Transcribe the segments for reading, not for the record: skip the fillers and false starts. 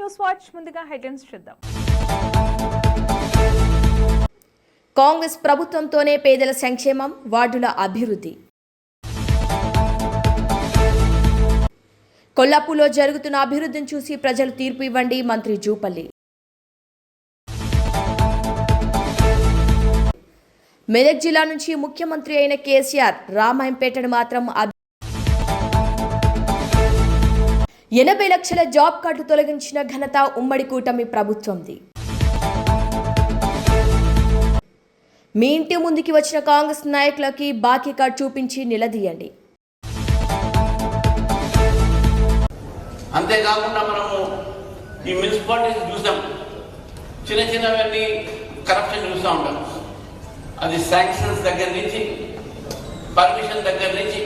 News watch ముందుగా headlines చూద్దాం. కాంగ్రెస్ ప్రభుత్వంతోనే పేదల సంక్షేమం, వార్డుల అభివృద్ధి. కొల్లాపూర్లో జరుగుతున్న అభివృద్ధిని చూసి ప్రజలు తీర్పు ఇవ్వండి, మంత్రి జూపల్లి. మెదక్ జిల్లా నుంచి ముఖ్యమంత్రి అయిన కేసీఆర్ రామాయంపేటను మాత్రం 80 లక్షల జాబ్ కార్డు తొలగించిన ఘనత ఉమ్మడి కూటమి ప్రభుత్వంది. మీ ఇంటి ముందుకి వచ్చిన కాంగ్రెస్ నాయకులకి బాకీ కార్డు చూపించి నిలదీయండి. అంతేకాకుండా మనము ఈ మున్సిపాలిటీస్ చూసాం, చిన్న చిన్నవన్నీ కరప్షన్ చూస్తూ ఉంటాం. అది శాంక్షన్స్ దగ్గర నుంచి, పర్మిషన్ దగ్గర నుంచి,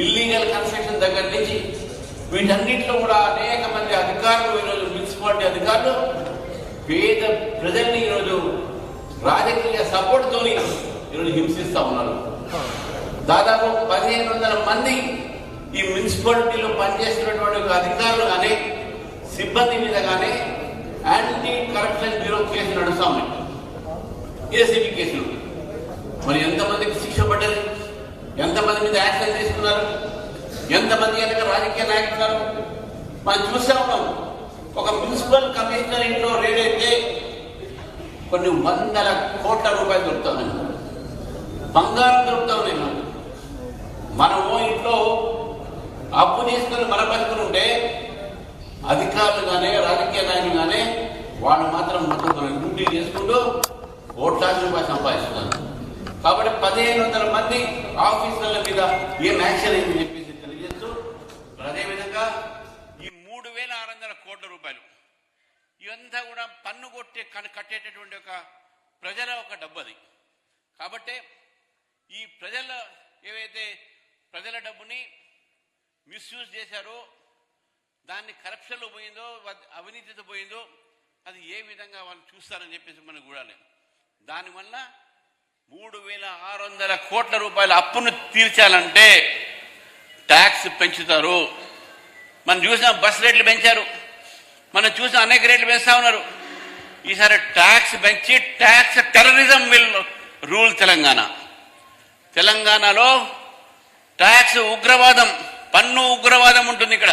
ఇల్లీగల్ కన్స్ట్రక్షన్ దగ్గర నుంచి, వీటన్నిటిలో కూడా అనేక మంది అధికారులు ఈరోజు మున్సిపాలిటీ అధికారులు పేద ప్రజల్ని ఈరోజు రాజకీయ సపోర్ట్తో ఈరోజు హింసిస్తూ ఉన్నారు. దాదాపు 1500 మంది ఈ మున్సిపాలిటీలో పనిచేస్తున్నటువంటి అధికారులు కానీ సిబ్బంది మీద కానీ యాంటీ కరప్షన్ బ్యూరో కేసులు నడుస్తూ ఉన్నాయి, ఏసీబీ కేసులు. మరి ఎంతమందికి శిక్ష పడ్డది, ఎంతమంది మీద యాక్షన్ తీసుకున్నారు, ఎంతమంది కనుక రాజకీయ నాయకులు మనం చూస్తూ ఉన్నాం. ఒక మున్సిపల్ కమిషనర్ ఇంట్లో రేడ్ అయితే కొన్ని 100 కోట్ల రూపాయలు దొరుకుతాయి, బంగారం దొరుకుతా ఉన్నాయి. మనము ఇంట్లో అప్పు తీసుకుని మన బతుకులు ఉంటే అధికారులు కానీ రాజకీయ నాయకులు కానీ వాళ్ళు మాత్రం మొత్తం డ్యూటీ చేసుకుంటూ కోట్లాది రూపాయలు సంపాదిస్తున్నారు. కాబట్టి 1500 మంది ఆఫీసర్ల మీద ఏం యాక్షన్ అయిందని చెప్పేసి తెలియజేస్తూ, అదేవిధంగా ఈ 3600 కోట్ల రూపాయలు ఇవంతా కూడా పన్ను కట్టేటటువంటి ఒక ప్రజల ఒక డబ్బు అది. కాబట్టి ఈ ప్రజల ఏవైతే ప్రజల డబ్బుని మిస్యూజ్ చేశారో, దాన్ని కరప్షన్లో పోయిందో, అవినీతితో పోయిందో, అది ఏ విధంగా వాళ్ళు చూస్తారని చెప్పేసి మనం చూడాలి. దానివల్ల 3600 కోట్ల రూపాయల అప్పును తీర్చాలంటే ట్యాక్స్ పెంచుతారు. మనం చూసిన బస్ రేట్లు పెంచారు, మనం చూసిన అనేక రేట్లు పెంచుతా ఉన్నారు. ఈసారి ట్యాక్స్ పెంచి ట్యాక్స్ టెర్రరిజం విల్ రూల్ తెలంగాణలో ట్యాక్స్ ఉగ్రవాదం, పన్ను ఉగ్రవాదం ఉంటుంది ఇక్కడ.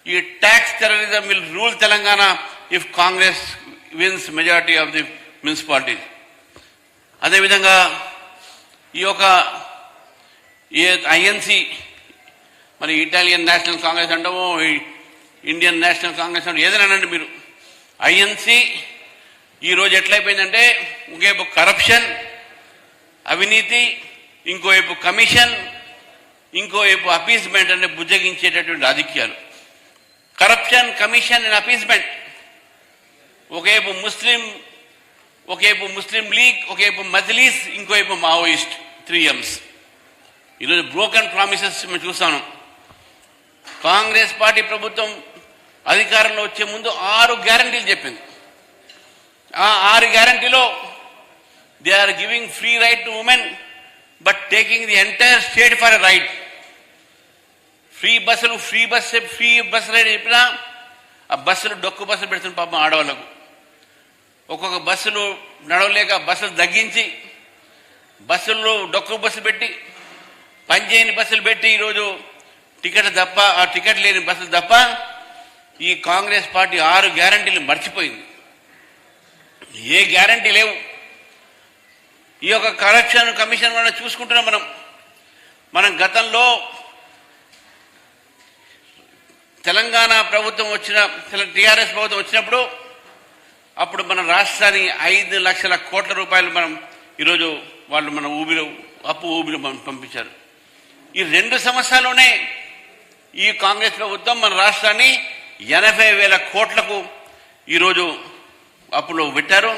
ఈ tax terrorism will rule Telangana if Congress wins majority of the municipalities. అదేవిధంగా ఈ యొక్క ఐఎన్సి, మరి ఇటాలియన్ నేషనల్ కాంగ్రెస్ అంటామో, ఇండియన్ నేషనల్ కాంగ్రెస్ అంటే ఏదైనానండి మీరు, ఐఎన్సి ఈరోజు ఎట్లయిపోయిందంటే ఒకవైపు కరప్షన్ అవినీతి, ఇంకోవైపు కమిషన్, ఇంకోవైపు అపీస్మెంట్ అంటే బుజ్జగించేటటువంటి రాజకీయాలు. Corruption, commission and appeasement. ఒకవైపు ముస్లిం లీగ్, ఒకవైపు మజ్లీస్, ఇంకోవైపు మావోయిస్ట్, 3 M's. ఈరోజు బ్రోకన్ ప్రామిసెస్ మేము చూస్తాను. కాంగ్రెస్ పార్టీ ప్రభుత్వం అధికారంలో వచ్చే ముందు 6 గ్యారంటీలు చెప్పింది. ఆ 6 గ్యారంటీలో they are giving free ride to women but taking the entire state for a ride. Free bus ride చెప్పినా ఆ బస్సులు డొక్కు బస్సులు పెడుతున్న పాపం ఆడవాళ్ళకు. ఒక్కొక్క బస్సులు నడవలేక బస్సులు తగ్గించి, బస్సుల్లో డొక్కు బస్సులు పెట్టి, పనిచేయని బస్సులు పెట్టి ఈరోజు టికెట్ తప్ప, ఆ టికెట్ లేని బస్సులు తప్ప ఈ కాంగ్రెస్ పార్టీ 6 గ్యారంటీలు మర్చిపోయింది. ఏ గ్యారంటీ లేవు. ఈ యొక్క కరప్షన్ కమిషన్ వల్ల చూసుకుంటున్నాం మనం గతంలో తెలంగాణ ప్రభుత్వం టీఆర్ఎస్ ప్రభుత్వం వచ్చినప్పుడు అప్పుడు మన రాష్ట్రాన్ని 5 లక్షల కోట్ల రూపాయలు ఈరోజు వాళ్ళు మన అప్పు ఊబిలో పంపించారు. ఈ 2 సంవత్సరాల్లోనే ఈ కాంగ్రెస్ ప్రభుత్వం మన రాష్ట్రాన్ని 80,000 కోట్లకు ఈరోజు అప్పులో పెట్టారు.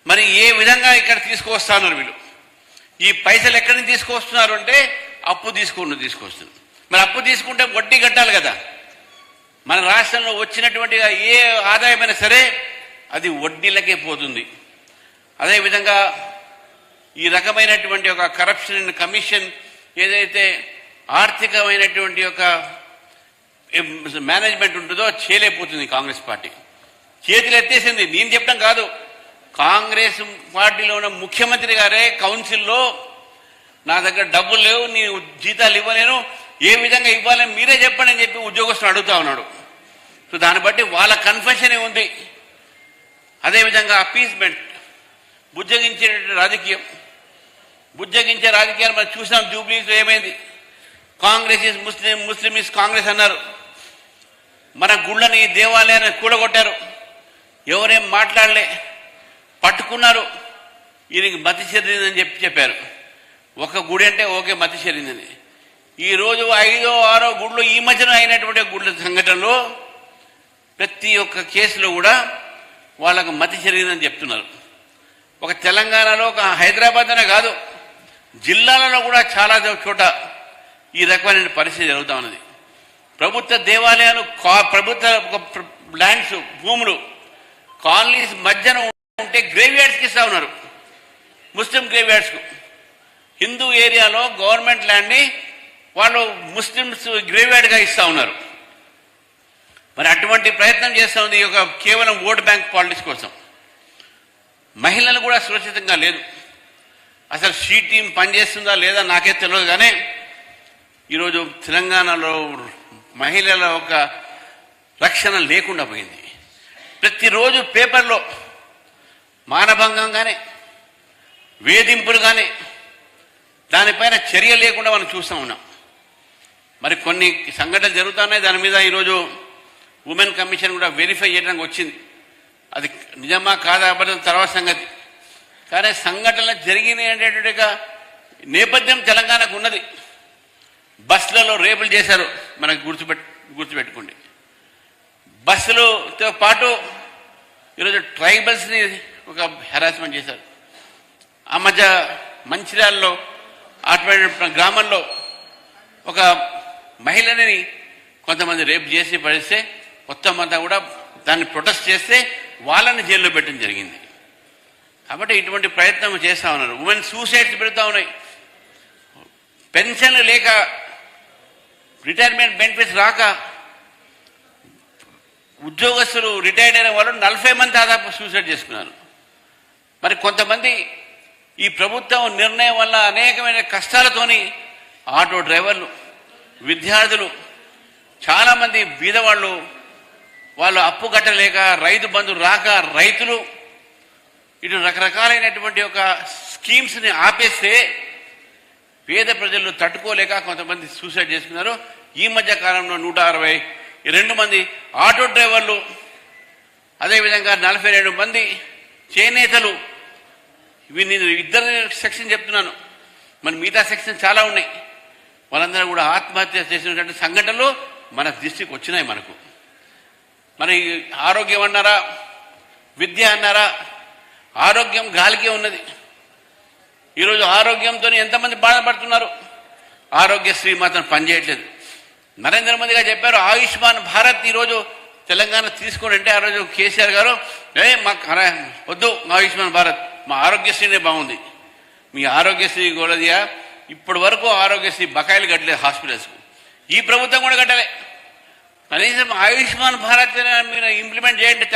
మరి ఏ విధంగా ఇక్కడ తీసుకువస్తున్నారు వీళ్ళు? ఈ పైసలు ఎక్కడి నుంచి తీసుకొస్తున్నారు అంటే అప్పు తీసుకొస్తున్నారు. మరి అప్పు తీసుకుంటే వడ్డీ కట్టాలి కదా. మన రాష్ట్రంలో వచ్చినటువంటి ఏ ఆదాయమైనా సరే అది వడ్డీలకే పోతుంది. అదేవిధంగా ఈ రకమైనటువంటి ఒక కరప్షన్ కమిషన్ ఏదైతే ఆర్థికమైనటువంటి ఒక మేనేజ్మెంట్ ఉంటుందో చేయలేకపోతుంది కాంగ్రెస్ పార్టీ. చేతులు ఎత్తేసింది. నేను చెప్పడం కాదు, కాంగ్రెస్ పార్టీలో ఉన్న ముఖ్యమంత్రి గారే కౌన్సిల్లో నా దగ్గర డబ్బులు లేవు, నేను జీతాలు ఇవ్వలేను, ఏ విధంగా ఇవ్వాలని మీరే చెప్పండి అని చెప్పి ఉద్యోగస్తులు అడుగుతా ఉన్నాడు. సో దాన్ని బట్టి వాళ్ళ కన్ఫెషన్ ఉంది. అదేవిధంగా అపీస్మెంట్, బుజ్జగించే రాజకీయం, బుజ్జగించే రాజకీయాలు మనం చూసాం. జూబ్లీస్లో ఏమైంది? Congress is Muslim, Muslim is Congress అన్నారు. మన గుళ్ళని దేవాలయాన్ని కూడగొట్టారు. ఎవరేం మాట్లాడలే, పట్టుకున్నారు. ఈయనకి మతి చెరిందని చెప్పారు. ఒక గుడి అంటే ఓకే మతి చెరిందని. ఈరోజు 5వ 6వ గుళ్ళు ఈ మధ్యన అయినటువంటి గుళ్ళ సంఘటనలో ప్రతి ఒక్క కేసులో కూడా వాళ్ళకు మతి చెరిందని చెప్తున్నారు. ఒక తెలంగాణలో, ఒక హైదరాబాద్ అనే కాదు, జిల్లాలలో కూడా చాలా చోట ఈ రకమైన పరిస్థితి జరుగుతూ ఉన్నది. ప్రభుత్వ దేవాలయాలు, ప్రభుత్వ ల్యాండ్స్, భూములు కాలనీస్ మధ్యన ఉంటే గ్రేవ్యార్డ్స్కి ఇస్తా ఉన్నారు. ముస్లిం గ్రేవ్యార్డ్స్కు. హిందూ ఏరియాలో గవర్నమెంట్ ల్యాండ్ని వాళ్ళు ముస్లిమ్స్ గ్రేవ్యార్డ్గా ఇస్తా ఉన్నారు. మరి అటువంటి ప్రయత్నం చేస్తూ ఉంది ఒక కేవలం ఓట్ బ్యాంక్ పాలిటిక్స్ కోసం. మహిళలు కూడా సురక్షితంగా లేదు. అసలు షీ టీం పనిచేస్తుందా లేదా నాకే తెలియదు. కానీ ఈరోజు తెలంగాణలో మహిళల ఒక రక్షణ లేకుండా పోయింది. ప్రతిరోజు పేపర్లో మానభంగం కానీ, వేధింపులు కానీ, దానిపైన చర్య లేకుండా మనం చూస్తూ ఉన్నాం. మరి కొన్ని సంఘటనలు జరుగుతున్నాయి. దాని మీద ఈరోజు ఉమెన్ కమిషన్ కూడా వెరిఫై చేయడానికి వచ్చింది. అది నిజమా కాదా అబద్ధం తర్వాత సంగతి. కానీ సంఘటనలు జరిగినాయి అనేటట్టుగా నేపథ్యం తెలంగాణకు ఉన్నది. బస్సులలో రేపులు చేశారు, మనకు గుర్తుపెట్టుకోండి. బస్సులతో పాటు ఈరోజు ట్రైబల్స్ని ఒక హెరాస్మెంట్ చేశారు. ఆ మధ్య మంచిర్యాలలో అటువంటి గ్రామంలో ఒక మహిళని కొంతమంది రేపు చేసి పడిస్తే మొత్తం అంతా కూడా దాన్ని ప్రొటెస్ట్ చేస్తే వాళ్ళని జైల్లో పెట్టడం జరిగింది. కాబట్టి ఇటువంటి ప్రయత్నం చేస్తూ ఉన్నారు. ఉమెన్ సూసైడ్స్ పెడుతూ ఉన్నాయి. పెన్షన్లు లేక, రిటైర్మెంట్ బెనిఫిట్స్ రాక ఉద్యోగస్తులు రిటైర్డ్ అయిన వాళ్ళు 40 మంది దాదాపు సూసైడ్ చేసుకున్నారు. మరి కొంతమంది ఈ ప్రభుత్వం నిర్ణయం వల్ల అనేకమైన కష్టాలతోని ఆటో డ్రైవర్లు, విద్యార్థులు, చాలామంది బీదవాళ్ళు, వాళ్ళు అప్పు కట్టలేక, రైతు బంధు రాక, రైతులు ఇటు రకరకాలైనటువంటి ఒక స్కీమ్స్ని ఆపేస్తే పేద ప్రజలు తట్టుకోలేక కొంతమంది సూసైడ్ చేసుకున్నారు. ఈ మధ్య కాలంలో 162 మంది ఆటో డ్రైవర్లు, అదేవిధంగా 42 మంది చేనేతలు. ఇవి నేను ఇద్దరు సెక్షన్ చెప్తున్నాను, మరి మిగతా సెక్షన్ చాలా ఉన్నాయి. వాళ్ళందరూ కూడా ఆత్మహత్య చేసినటువంటి సంఘటనలు మన దృష్టికి వచ్చినాయి. మనకు మరి ఆరోగ్యం అన్నారా, విద్య అన్నారా, ఆరోగ్యం గాలికే ఉన్నది. ఈరోజు ఆరోగ్యంతో ఎంతమంది బాధపడుతున్నారు. ఆరోగ్యశ్రీ మాత్రం పనిచేయట్లేదు. నరేంద్ర మోదీ గారు చెప్పారు ఆయుష్మాన్ భారత్ ఈరోజు తెలంగాణ తీసుకోండి అంటే, ఆ రోజు కేసీఆర్ గారు మాకు వద్దు ఆయుష్మాన్ భారత్, మా ఆరోగ్యశ్రీనే బాగుంది. మీ ఆరోగ్యశ్రీ గోడదియా ఇప్పటి వరకు ఆరోగ్యశ్రీ బకాయిలు కట్టలేదు హాస్పిటల్స్కు. ఈ ప్రభుత్వం కూడా కట్టలే. కనీసం ఆయుష్మాన్ భారత్ మీరు ఇంప్లిమెంట్ చేయండి.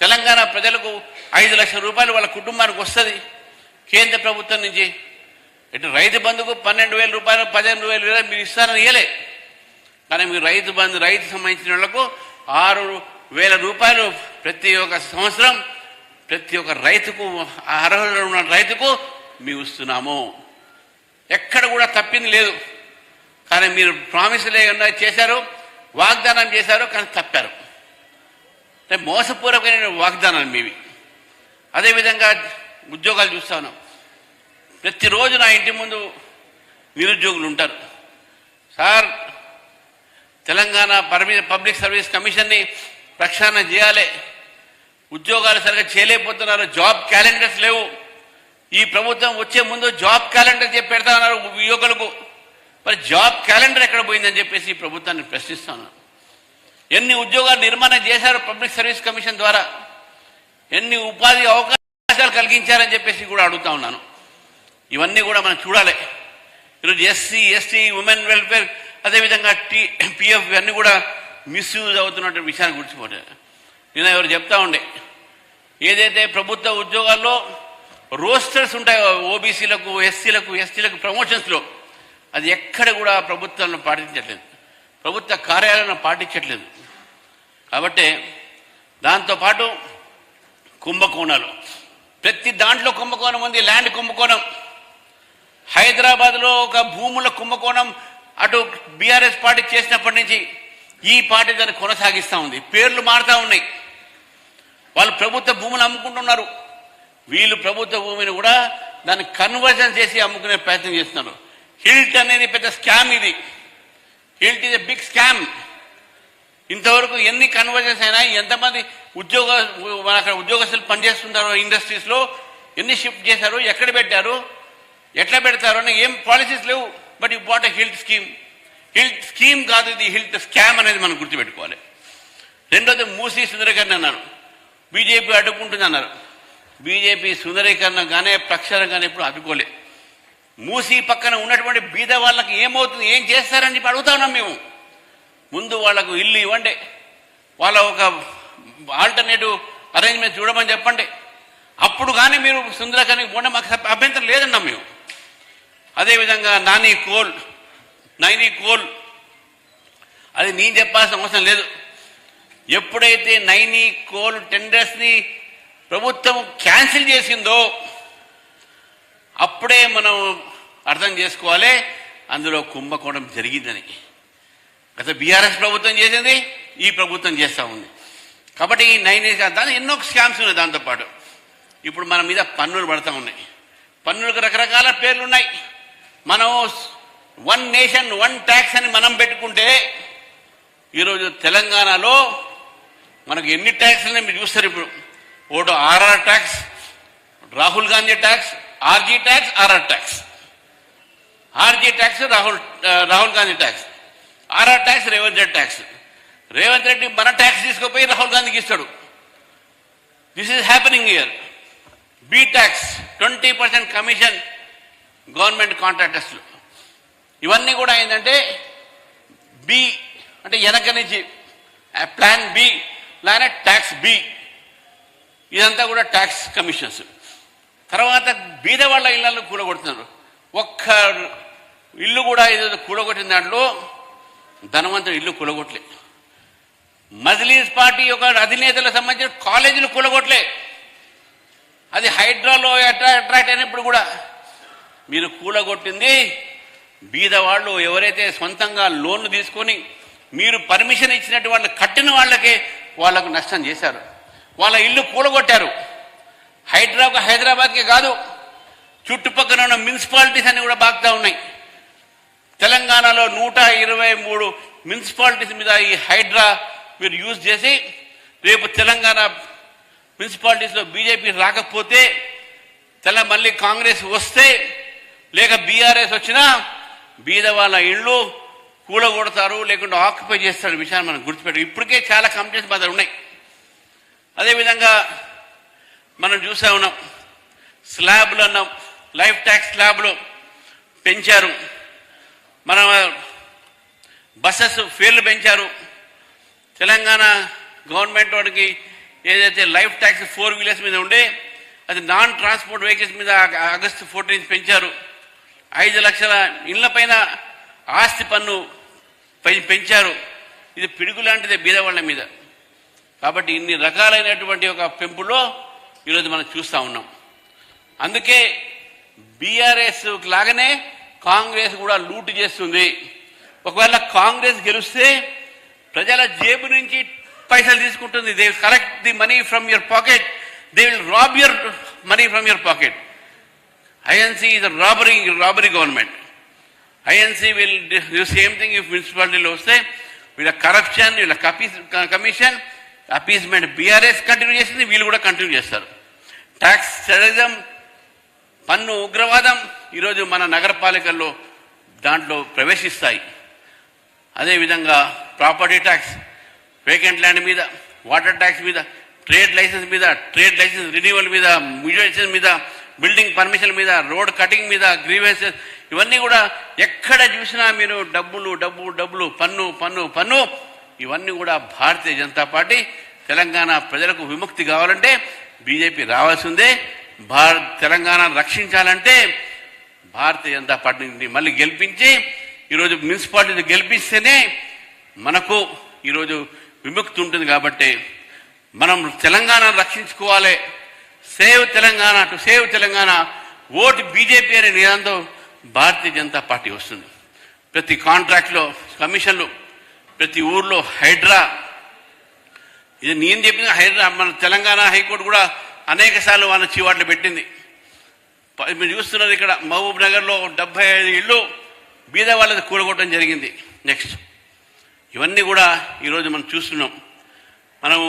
తెలంగాణ ప్రజలకు 5 లక్షల రూపాయలు వాళ్ళ కుటుంబానికి వస్తుంది కేంద్ర ప్రభుత్వం నుంచి. ఇటు రైతు బంధుకు 12,000 రూపాయలు, 15,000 మీరు ఇస్తారని ఇవ్వలే. కానీ మీరు రైతు సంబంధించిన వాళ్లకు 6,000 రూపాయలు ప్రతి ఒక్క సంవత్సరం ప్రతి ఒక్క రైతుకు, అర్హత ఉన్న రైతుకు మేము ఇస్తున్నాము. ఎక్కడ కూడా తప్పింది లేదు. కానీ మీరు ప్రామిసులు చేశారు, వాగ్దానం చేశారు, కానీ తప్పారు. మోసపూర్వకమైన వాగ్దానాలు మీవి. అదేవిధంగా ఉద్యోగాలు చూస్తా ఉన్నాం. ప్రతిరోజు నా ఇంటి ముందు నిరుద్యోగులు ఉంటారు. సార్, తెలంగాణ పబ్లిక్ సర్వీస్ కమిషన్ని ప్రక్షాళన చేయాలి, ఉద్యోగాలు సరిగ్గా చేయలేకపోతున్నారు, జాబ్ క్యాలెండర్స్ లేవు. ఈ ప్రభుత్వం వచ్చే ముందు జాబ్ క్యాలెండర్ చెప్పి పెడతా ఉన్నారు యువకులకు. మరి జాబ్ క్యాలెండర్ ఎక్కడ పోయిందని చెప్పేసి ఈ ప్రభుత్వాన్ని ప్రశ్నిస్తా ఉన్నాను. ఎన్ని ఉద్యోగాలు నిర్మాణం చేశారు పబ్లిక్ సర్వీస్ కమిషన్ ద్వారా, ఎన్ని ఉపాధి అవకాశాలు కలిగించారని చెప్పేసి కూడా అడుగుతా ఉన్నాను. ఇవన్నీ కూడా మనం చూడాలి. ఈరోజు ఎస్సీ, ఎస్టీ, ఉమెన్ వెల్ఫేర్ అదేవిధంగా పిఎఫ్ ఇవన్నీ కూడా మిస్యూజ్ అవుతున్న విషయాన్ని గుర్చిపోతారు. నేను ఎవరు చెప్తా ఉండే, ఏదైతే ప్రభుత్వ ఉద్యోగాల్లో రోస్టర్స్ ఉంటాయో ఓబీసీలకు, ఎస్సీలకు, ఎస్టీలకు ప్రమోషన్స్లో, అది ఎక్కడ కూడా ప్రభుత్వాలను పాటించట్లేదు, ప్రభుత్వ కార్యాలయాలను పాటించట్లేదు. కాబట్టి దాంతోపాటు కుంభకోణాలు, ప్రతి దాంట్లో కుంభకోణం ఉంది. ల్యాండ్ కుంభకోణం, హైదరాబాద్లో ఒక భూముల కుంభకోణం అటు బీఆర్ఎస్ పార్టీ చేసినప్పటి నుంచి ఈ పార్టీ దాన్ని కొనసాగిస్తూ ఉంది. పేర్లు మారుతూ ఉన్నాయి. వాళ్ళు ప్రభుత్వ భూములు అమ్ముకుంటున్నారు, వీళ్ళు ప్రభుత్వ భూమిని కూడా దాన్ని కన్వర్జన్ చేసి అమ్ముకునే ప్రయత్నం చేస్తున్నారు. హిల్ట్ అనేది పెద్ద స్కామ్. ఇది it is a big scam. ఇంతవరకు ఎన్ని కన్వర్జన్స్ అయినా, ఎంతమంది అక్కడ ఉద్యోగస్తులు పనిచేస్తుంటారో ఇండస్ట్రీస్లో, ఎన్ని షిఫ్ట్ చేశారు, ఎక్కడ పెట్టారు, ఎట్లా పెడతారు అని ఏం పాలసీస్ లేవు. But you bat a HILT scheme. HILT scheme కాదు ఇది, హిల్ట్ స్కామ్ అనేది మనం గుర్తుపెట్టుకోవాలి. రెండోది మూసీ సుందరీకరణ అన్నారు, బీజేపీ అడ్డుకుంటుంది అన్నారు. బీజేపీ సుందరీకరణ కానీ ప్రక్షాళన కానీ ఎప్పుడు అడ్డుకోలే. మూసీ పక్కన ఉన్నటువంటి బీద వాళ్ళకి ఏమవుతుంది, ఏం చేస్తారని చెప్పి అడుగుతా ఉన్నాం మేము. ముందు వాళ్లకు ఇల్లు ఇవ్వండి, వాళ్ళ ఒక ఆల్టర్నేటివ్ అరేంజ్మెంట్ చూడమని చెప్పండి, అప్పుడు కానీ మీరు సుందరీకరణకి పోండి, మాకు అభ్యంతరం లేదన్నాం మేము. అదేవిధంగా నైనీ కోల్ అది నేను చెప్పాల్సిన అవసరం లేదు. ఎప్పుడైతే నైనీ కోల్ టెండర్స్ని ప్రభుత్వం క్యాన్సిల్ చేసిందో అప్పుడే మనం అర్థం చేసుకోవాలి అందులో కుంభకోణం జరిగిందని. గత బీఆర్ఎస్ ప్రభుత్వం చేసింది, ఈ ప్రభుత్వం చేస్తూ ఉంది. కాబట్టి ఈ నైనీ దాని ఎన్నో స్కామ్స్ ఉన్నాయి. దాంతోపాటు ఇప్పుడు మన మీద పన్నులు పడతా ఉన్నాయి. పన్నులకు రకరకాల పేర్లు ఉన్నాయి. మనం వన్ నేషన్ వన్ ట్యాక్స్ అని మనం పెట్టుకుంటే ఈరోజు తెలంగాణలో మనకు ఎన్ని ట్యాక్స్లని మీరు చూస్తారు. ఇప్పుడు ఒకటి RR tax, Rahul Gandhi tax, RG tax, RR tax. RG tax Rahul Gandhi tax, RR tax Revanth Reddy tax. Revanth Reddy మన ట్యాక్స్ తీసుకుపోయి రాహుల్ గాంధీకి ఇస్తాడు. This is happening here. B tax 20% commission government కాంట్రాక్టర్స్లో. ఇవన్నీ కూడా ఏంటంటే బి అంటే వెనక నుంచి ప్లాన్ బి లానే ట్యాక్స్ బి, ఇదంతా కూడా ట్యాక్స్ కమిషన్స్. తర్వాత బీద వాళ్ళ ఇళ్లను కూలగొడుతున్నారు. ఒక్క ఇల్లు కూడా ఏదో కూలగొట్టిన దాంట్లో ధనవంతుడు ఇల్లు కూలగొట్టలే. మజ్లీస్ పార్టీ యొక్క అధినేతలకు సంబంధించిన కాలేజీలు కూలగొట్టలే. అది హైడ్రాలో అట్రాక్ట్ అయినప్పుడు కూడా మీరు కూలగొట్టింది బీద వాళ్ళు, ఎవరైతే సొంతంగా లోన్లు తీసుకొని మీరు పర్మిషన్ ఇచ్చినట్టు వాళ్ళు కట్టిన వాళ్ళకే వాళ్లకు నష్టం చేశారు. వాళ్ళ ఇల్లు కూలగొట్టారు. హైదరాబాద్కే కాదు, చుట్టుపక్కల ఉన్న మున్సిపాలిటీస్ అన్ని కూడా బాగుతా ఉన్నాయి. తెలంగాణలో 123 మున్సిపాలిటీస్ మీద ఈ హైడ్రా మీరు యూజ్ చేసి రేపు తెలంగాణ మున్సిపాలిటీస్లో బీజేపీ రాకపోతే, మళ్ళీ కాంగ్రెస్ వస్తే, లేక బీఆర్ఎస్ వచ్చినా బీద వాళ్ళ ఇళ్ళు కూలగొడతారు, లేకుంటే ఆక్యుపై చేస్తారు. విషయాన్ని మనం గుర్తుపెట్టాం. ఇప్పటికే చాలా కంప్లైంట్స్ మన ఉన్నాయి. అదేవిధంగా మనం చూసా ఉన్నాం, స్లాబ్లు అన్నాం, లైఫ్ ట్యాక్స్ స్లాబ్లు పెంచారు. మన బస్సెస్ ఫేర్లు పెంచారు. తెలంగాణ గవర్నమెంట్ వాడికి ఏదైతే లైఫ్ ట్యాక్స్ 4 వీలర్స్ మీద ఉండే అది నాన్ ట్రాన్స్పోర్ట్ వెహికల్స్ మీద ఆగస్టు 14 పెంచారు. 5 లక్షల ఇళ్ల పైన ఆస్తి పన్ను పెంచారు. ఇది పిడుగు లాంటిదే బీదవాళ్ల మీద. కాబట్టి ఇన్ని రకాలైనటువంటి ఒక పెంపులో ఈరోజు మనం చూస్తూ ఉన్నాం. అందుకే బీఆర్ఎస్ లాగానే కాంగ్రెస్ కూడా లూటు చేస్తుంది. ఒకవేళ కాంగ్రెస్ గెలిస్తే ప్రజల జేబు నుంచి పైసలు తీసుకుంటుంది. They will collect the money from your pocket. They will rob your money from your pocket. INC is a robbery government. INC will do same thing if municipality వస్తే వీళ్ళ కరప్షన్, వీళ్ళ కమిషన్, అపీస్మెంట్ బీఆర్ఎస్ కంటిన్యూ చేస్తుంది, వీళ్ళు కూడా continue చేస్తారు. Tax terrorism, పన్ను ఉగ్రవాదం ఈరోజు మన నగరపాలికల్లో దాంట్లో ప్రవేశిస్తాయి. అదేవిధంగా ప్రాపర్టీ ట్యాక్స్, వేకెంట్ ల్యాండ్ మీద, వాటర్ ట్యాక్స్ మీద, ట్రేడ్ లైసెన్స్ మీద, ట్రేడ్ లైసెన్స్ రిన్యూవల్ మీద, మ్యూచువల్ మీద, బిల్డింగ్ పర్మిషన్ మీద, రోడ్ కటింగ్ మీద, గ్రీవెన్సెస్, ఇవన్నీ కూడా ఎక్కడ చూసినా మీరు డబ్బులు డబ్బు డబ్బులు పన్ను పన్ను పన్ను ఇవన్నీ కూడా భారతీయ జనతా పార్టీ తెలంగాణ ప్రజలకు విముక్తి కావాలంటే బీజేపీ రావాల్సిందే. తెలంగాణ రక్షించాలంటే భారతీయ జనతా పార్టీని మళ్ళీ గెలిపించి ఈరోజు మున్సిపాలిటీ గెలిపిస్తేనే మనకు ఈరోజు విముక్తి ఉంటుంది. కాబట్టి మనం తెలంగాణను రక్షించుకోవాలి. Save Telangana to save Telangana, vote BJP అనే నినాదంతో భారతీయ జనతా పార్టీ వస్తుంది. ప్రతి కాంట్రాక్ట్లో కమిషన్లు, ప్రతి ఊర్లో హైడ్రా, ఇది నేను చెప్పిన హైడ్రా. మన తెలంగాణ హైకోర్టు కూడా అనేక సార్లు వాళ్ళ చీవాట్లు పెట్టింది. మీరు చూస్తున్నారు ఇక్కడ మహబూబ్ నగర్లో 75 ఇళ్ళు బీద వాళ్ళది కూలగొట్టడం జరిగింది. నెక్స్ట్ ఇవన్నీ కూడా ఈరోజు మనం చూస్తున్నాం. మనము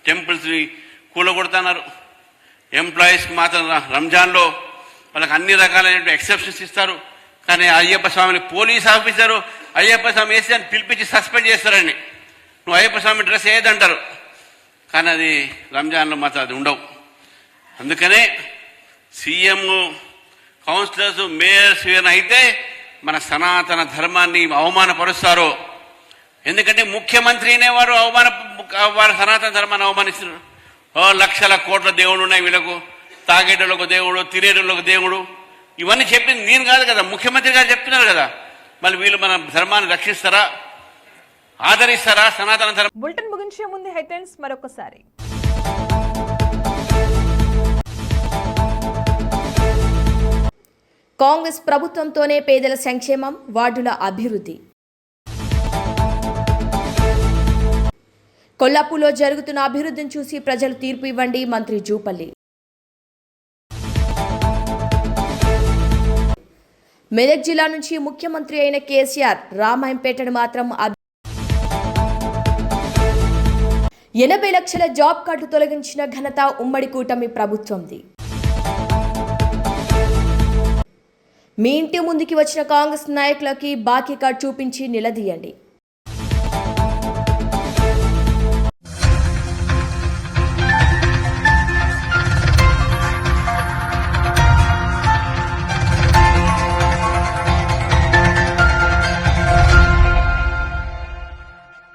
టెంపుల్స్ని కూలగొడుతున్నారు. ఎంప్లాయీస్కి మాత్రం రంజాన్లో వాళ్ళకి అన్ని రకాలైన ఎక్సెప్షన్స్ ఇస్తారు. కానీ అయ్యప్ప స్వామిని పోలీస్ ఆఫీసరు అయ్యప్ప స్వామి వేసి అని పిలిపించి సస్పెండ్ చేస్తారని, నువ్వు అయ్యప్ప స్వామి డ్రెస్ వేయదంటారు. కానీ అది రంజాన్లో మాత్రం అది ఉండవు. అందుకనే సీఎం, కౌన్సిలర్స్, మేయర్స్ అయితే మన సనాతన ధర్మాన్ని అవమానపరుస్తారో. ఎందుకంటే ముఖ్యమంత్రినే వారు సనాతన ధర్మాన్ని అవమానిస్తున్నారు. లక్షల కోట్ల దేవుడు ఉన్నాయి వీళ్ళకు, తాగేటోళ్ళకు దేవుడు, తినేటోళ్ళకు దేవుడు, ఇవన్నీ చెప్పింది నేను కాదు కదా, ముఖ్యమంత్రి గారు చెప్తున్నారు కదా. మళ్ళీ వీళ్ళు మన ధర్మాన్ని రక్షిస్తారా, ఆదరిస్తారా? సనాతన ధర్మం. బులెటిన్ ముగించే ముందు హెడ్లైన్స్ మరొకసారి. కాంగ్రెస్ ప్రభుత్వంతోనే పేదల సంక్షేమం, వార్డుల అభివృద్ధి. కొల్లాపూర్లో జరుగుతున్న అభివృద్ధిని చూసి ప్రజలు తీర్పు ఇవ్వండి, మంత్రి జూపల్లి. మెదక్ జిల్లా నుంచి ముఖ్యమంత్రి అయిన కేసీఆర్ రామాయంపేటను మాత్రం 80 లక్షల జాబ్ కార్డు తొలగించిన ఘనత ఉమ్మడి కూటమి ప్రభుత్వంది. మీ ఇంటి ముందుకి వచ్చిన కాంగ్రెస్ నాయకులకి బాకీ కార్డు చూపించి నిలదీయండి.